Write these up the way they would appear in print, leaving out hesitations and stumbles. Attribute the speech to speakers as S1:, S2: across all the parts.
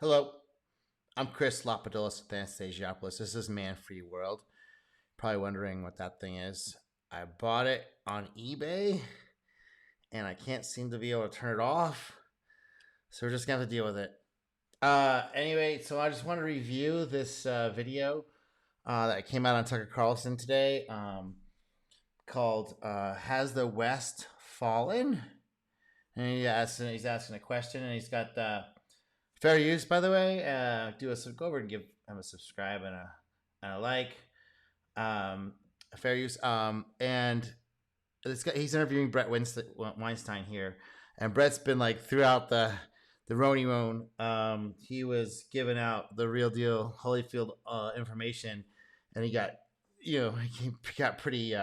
S1: Hello, I'm Chris Lapadoulis with Anastasiopoulos. This is Man Free World. Probably wondering what that thing is. I bought it on eBay and I can't seem to be able to turn it off. So we're just going to have to deal with it. Anyway, so I just want to review this video that came out on Tucker Carlson today called Has the West Fallen? And he's asking a question and he's got fair use, by the way. Go over and give him a subscribe and a like. Fair use. And he's interviewing Bret Weinstein here, and Bret's been like throughout the Roni Roan. He was giving out the real deal Holyfield information, and he got pretty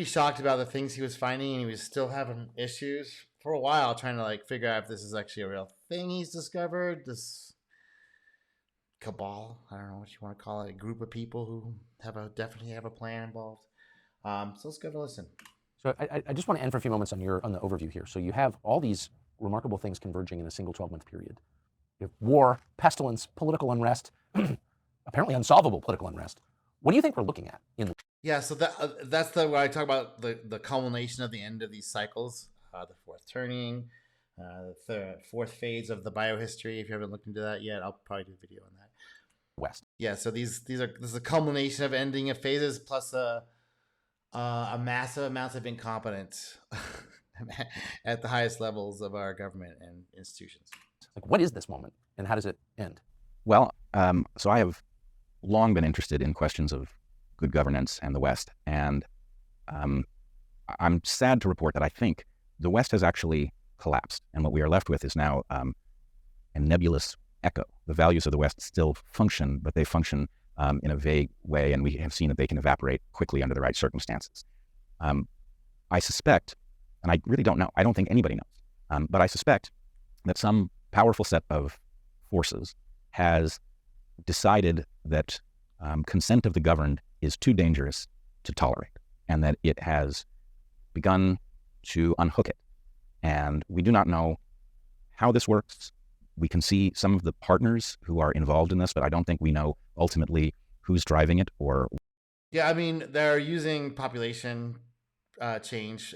S1: shocked about the things he was finding, and he was still having issues for a while trying to like figure out if this is actually a real thing he's discovered. This cabal, I don't know what you want to call it, a group of people who definitely have a plan involved. So let's go to listen.
S2: So I just want to end for a few moments on the overview here. So you have all these remarkable things converging in a single 12-month period. You have war, pestilence, political unrest, apparently unsolvable political unrest. What do you think we're looking at in?
S1: Yeah, so that's where I talk about the culmination of the end of these cycles, the fourth turning, the fourth phase of the biohistory. If you haven't looked into that yet, I'll probably do a video on that.
S2: West.
S1: Yeah, so this is a culmination of ending of phases plus a massive amounts of incompetence at the highest levels of our government and institutions.
S2: Like, what is this moment, and how does it end?
S3: Well, so I have long been interested in questions of good governance and the West, and I'm sad to report that I think the West has actually collapsed, and what we are left with is now a nebulous echo. The values of the West still function, but they function in a vague way, and we have seen that they can evaporate quickly under the right circumstances. I suspect, and I really don't know, I don't think anybody knows, but I suspect that some powerful set of forces has decided that consent of the governed is too dangerous to tolerate, and that it has begun to unhook it. And we do not know how this works. We can see some of the partners who are involved in this, but I don't think we know ultimately who's driving it or.
S1: Yeah, I mean, they're using population change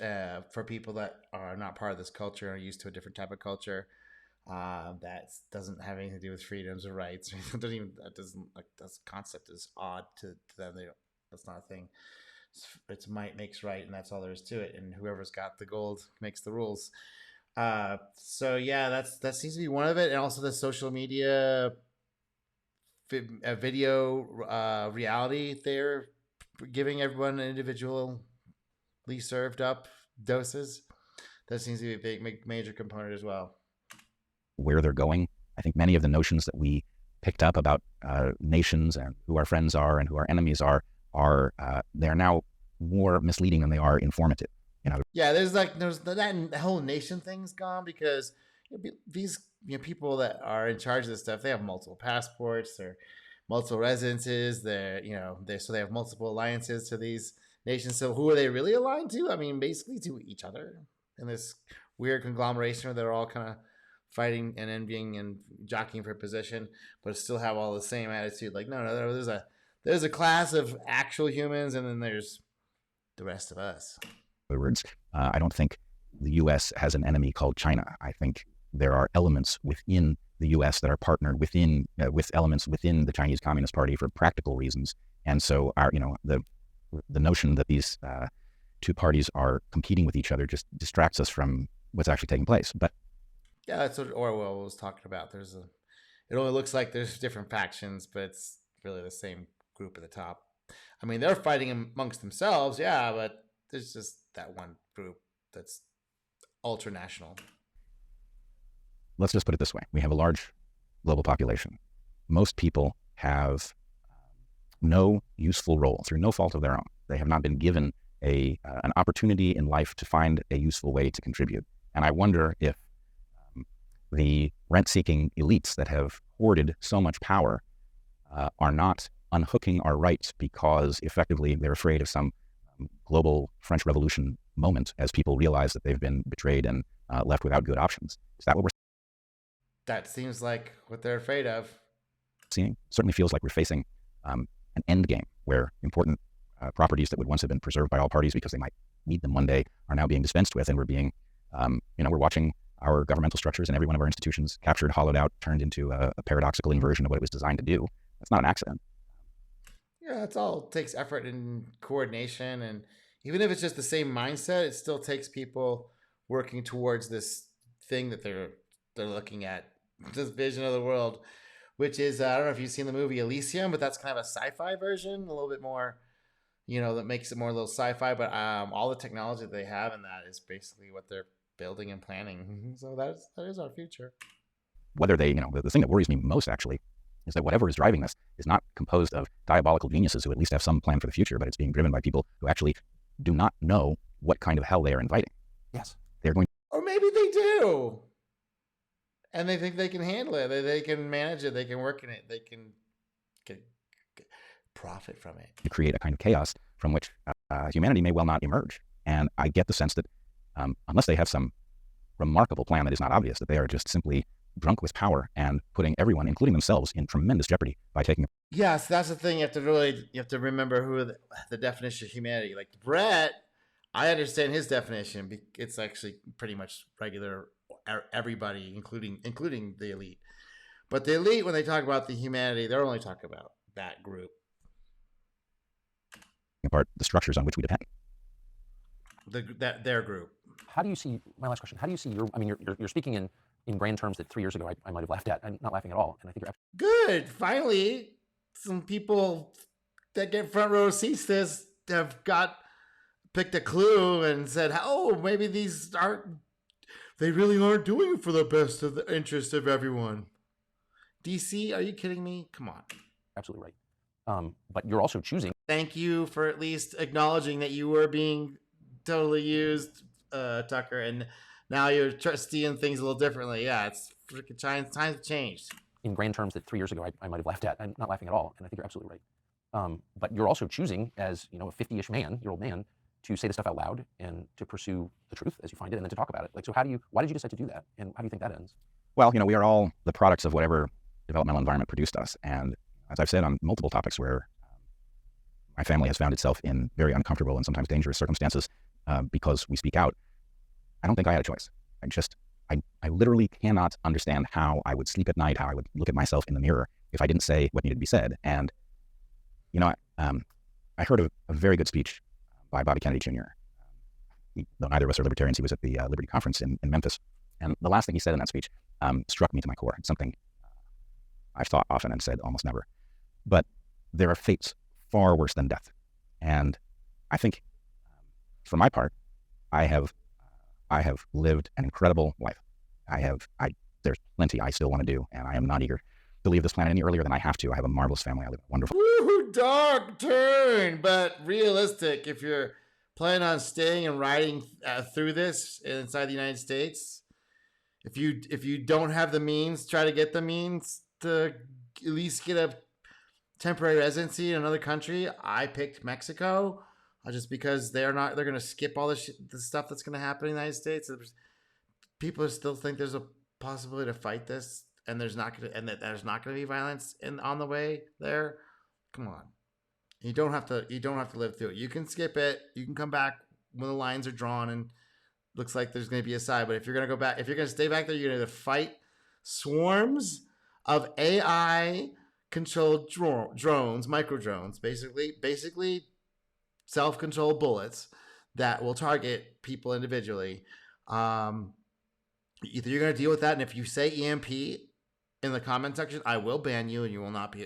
S1: for people that are not part of this culture, are used to a different type of culture that doesn't have anything to do with freedoms or rights. That concept is odd to them. That's not a thing. It's might makes right, and that's all there is to it. And whoever's got the gold makes the rules. So yeah, that seems to be one of it, and also the social media video reality. They're giving everyone individually served up doses. That seems to be a big major component as well.
S3: Where they're going, I think many of the notions that we picked up about nations and who our friends are and who our enemies are they're now more misleading than they are informative.
S1: Yeah, there's that whole nation thing's gone, because these people that are in charge of this stuff, they have multiple passports, they're multiple residences, they have multiple alliances to these nations. So who are they really aligned to? I mean, basically to each other in this weird conglomeration where they're all kind of fighting and envying and jockeying for position, but still have all the same attitude. Like, no, there's a class of actual humans, and then there's the rest of us.
S3: In other words, I don't think the U.S. has an enemy called China. I think there are elements within the U.S. that are partnered with elements within the Chinese Communist Party for practical reasons. And so the notion that these two parties are competing with each other just distracts us from what's actually taking place. But
S1: yeah, that's what Orwell was talking about. It only looks like there's different factions, but it's really the same group at the top. I mean, they're fighting amongst themselves, yeah, but there's just that one group that's ultra national.
S3: Let's just put it this way. We have a large global population. Most people have no useful role through no fault of their own. They have not been given an opportunity in life to find a useful way to contribute. And I wonder if the rent-seeking elites that have hoarded so much power are not unhooking our rights because effectively they're afraid of some global French Revolution moment as people realize that they've been betrayed and left without good options. Is that what we're
S1: That seems like what they're afraid of.
S3: Seeing certainly feels like we're facing an end game where important properties that would once have been preserved by all parties because they might need them one day are now being dispensed with, and we're being, we're watching our governmental structures and every one of our institutions captured, hollowed out, turned into a paradoxical inversion of what it was designed to do. That's not an accident.
S1: Yeah, it's all it takes effort and coordination, and even if it's just the same mindset, it still takes people working towards this thing that they're looking at, this vision of the world, which is I don't know if you've seen the movie Elysium, but that's kind of a sci-fi version, a little bit more, that makes it more a little sci-fi. But all the technology that they have in that is basically what they're building and planning. So that is our future.
S3: Whether they, the thing that worries me most actually is that whatever is driving this is not composed of diabolical geniuses who at least have some plan for the future, but it's being driven by people who actually do not know what kind of hell they are inviting.
S2: Yes.
S3: They're going,
S1: or maybe they do, and they think they can handle it. They can manage it. They can work in it. They can get profit from it.
S3: to create a kind of chaos from which humanity may well not emerge. And I get the sense that unless they have some remarkable plan that is not obvious, that they are just simply drunk with power and putting everyone, including themselves, in tremendous jeopardy by taking.
S1: Yes, that's the thing. You have to remember who the definition of humanity. Like Bret, I understand his definition. It's actually pretty much regular everybody, including the elite. But the elite, when they talk about the humanity, they're only talking about that group.
S3: Apart the structures on which we depend.
S1: Their group.
S2: How do you see, my last question, how do you see you're speaking in grand terms that 3 years ago I might have laughed at. I'm not laughing at all. And I think you're
S1: good. Finally, some people that get front row seats this have picked a clue and said, oh, maybe they really aren't doing it for the best of the interest of everyone. DC, are you kidding me? Come on.
S2: Absolutely right. But you're also choosing.
S1: Thank you for at least acknowledging that you were being totally used, Tucker, and now you're seeing things a little differently. Yeah, it's freaking times have changed.
S2: In grand terms that 3 years ago I might have laughed at. I'm not laughing at all. And I think you're absolutely right. But you're also choosing, as a 50-ish year old man, to say this stuff out loud and to pursue the truth as you find it, and then to talk about it. Like, so why did you decide to do that? And how do you think that ends?
S3: Well, we are all the products of whatever developmental environment produced us. And as I've said on multiple topics where my family has found itself in very uncomfortable and sometimes dangerous circumstances because we speak out, I don't think I had a choice. I literally cannot understand how I would sleep at night, how I would look at myself in the mirror if I didn't say what needed to be said. And, I heard a very good speech by Bobby Kennedy Jr. Though neither of us are libertarians, he was at the Liberty Conference in Memphis. And the last thing he said in that speech struck me to my core. It's something I've thought often and said almost never. But there are fates far worse than death. And I think, for my part, I have lived an incredible life. There's plenty I still want to do, and I am not eager to leave this planet any earlier than I have to. I have a marvelous family. I live in a wonderful.
S1: Woo, dark turn, but realistic. If you're planning on staying and riding through this inside the United States, if you don't have the means, try to get the means to at least get a temporary residency in another country. I picked Mexico just because they're going to skip all the stuff that's going to happen in the United States. People still think there's a possibility to fight this, and there's not going to be violence on the way there. Come on, you don't have to live through it. You can skip it. You can come back when the lines are drawn and looks like there's going to be a side. But if you're going to go back, if you're going to stay back there, you're going to fight swarms of AI controlled drones, micro drones, basically self-controlled bullets that will target people individually. Either you're going to deal with that, and if you say EMP in the comment section, I will ban you, and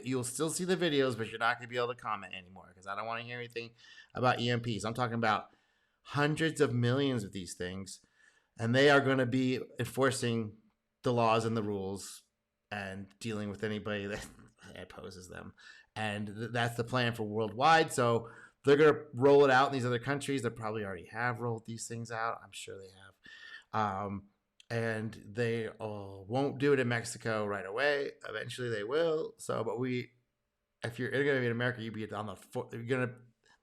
S1: you'll still see the videos, but you're not going to be able to comment anymore because I don't want to hear anything about EMPs. I'm talking about hundreds of millions of these things, and they are going to be enforcing the laws and the rules and dealing with anybody that opposes them. And that's the plan for worldwide. So they're going to roll it out in these other countries. They probably already have rolled these things out. I'm sure they have. And they won't do it in Mexico right away. Eventually they will. So, but if you're going to be in America, you'd be on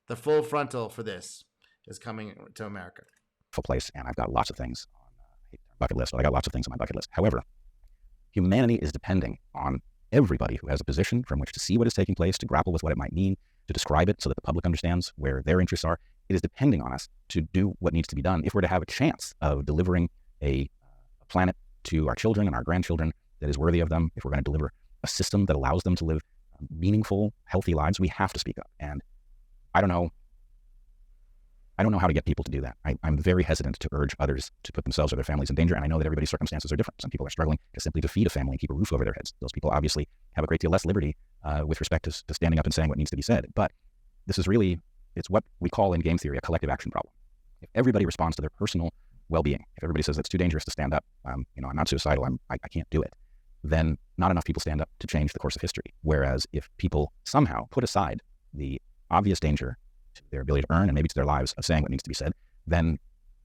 S1: the full frontal for this is coming to America.
S3: Place, and I've got lots of things on my bucket list, but I got lots of things on my bucket list. However, Humanity is depending on everybody who has a position from which to see what is taking place, to grapple with what it might mean, to describe it so that the public understands where their interests are. It is depending on us to do what needs to be done if we're to have a chance of delivering a planet to our children and our grandchildren that is worthy of them. If we're going to deliver a system that allows them to live meaningful, healthy lives, we have to speak up. And I don't know how to get people to do that. I'm very hesitant to urge others to put themselves or their families in danger. And I know that everybody's circumstances are different. Some people are struggling to simply to feed a family and keep a roof over their heads. Those people obviously have a great deal less liberty with respect to standing up and saying what needs to be said. But this is really, it's what we call in game theory a collective action problem. If everybody responds to their personal well-being, if everybody says it's too dangerous to stand up, I'm not suicidal, I can't do it, then not enough people stand up to change the course of history. Whereas if people somehow put aside the obvious danger to their ability to earn and maybe to their lives of saying what needs to be said, then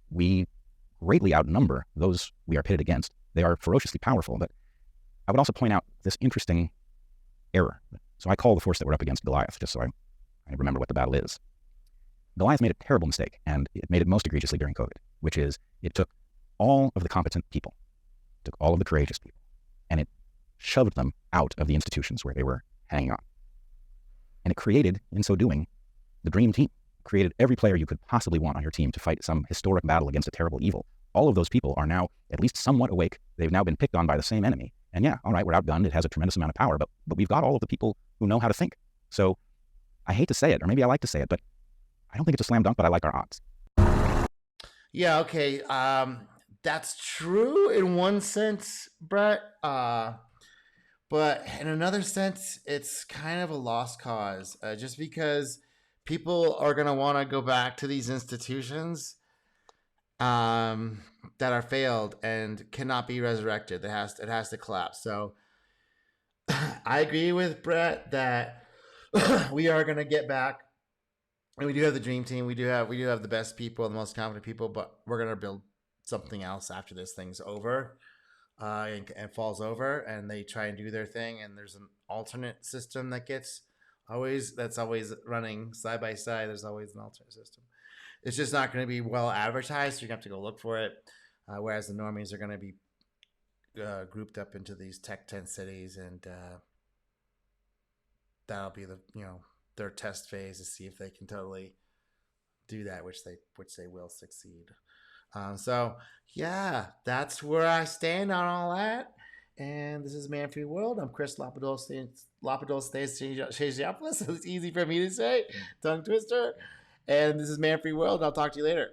S3: we greatly outnumber those we are pitted against. They are ferociously powerful, but I would also point out this interesting error. So I call the force that we're up against Goliath, just so I remember what the battle is. Goliath made a terrible mistake, and it made it most egregiously during COVID, which is it took all of the competent people, took all of the courageous people, and it shoved them out of the institutions where they were hanging on. And it created, in so doing, the dream team. Created every player you could possibly want on your team to fight some historic battle against a terrible evil. All of those people are now at least somewhat awake. They've now been picked on by the same enemy. And yeah, all right, we're outgunned. It has a tremendous amount of power, but we've got all of the people who know how to think. So I hate to say it, or maybe I like to say it, but I don't think it's a slam dunk, but I like our odds.
S1: Yeah, okay. That's true in one sense, Bret. But in another sense, it's kind of a lost cause. Just because people are going to want to go back to these institutions that are failed and cannot be resurrected. It has to collapse. So I agree with Bret that we are going to get back. And we do have the dream team. We do have the best people, the most confident people, but we're going to build something else after this thing's over. And falls over, and they try and do their thing, and there's an alternate system that's always running side by side. There's always an alternate system. It's just not going to be well advertised, so you're going to have to go look for it. Whereas the normies are going to be grouped up into these tech tent cities, and that'll be their test phase to see if they can totally do that, which they will succeed. So yeah, that's where I stand on all that. And this is Man Free World. I'm Chris Lapidolous. It's easy for me to say, tongue twister. And this is Man Free World. I'll talk to you later.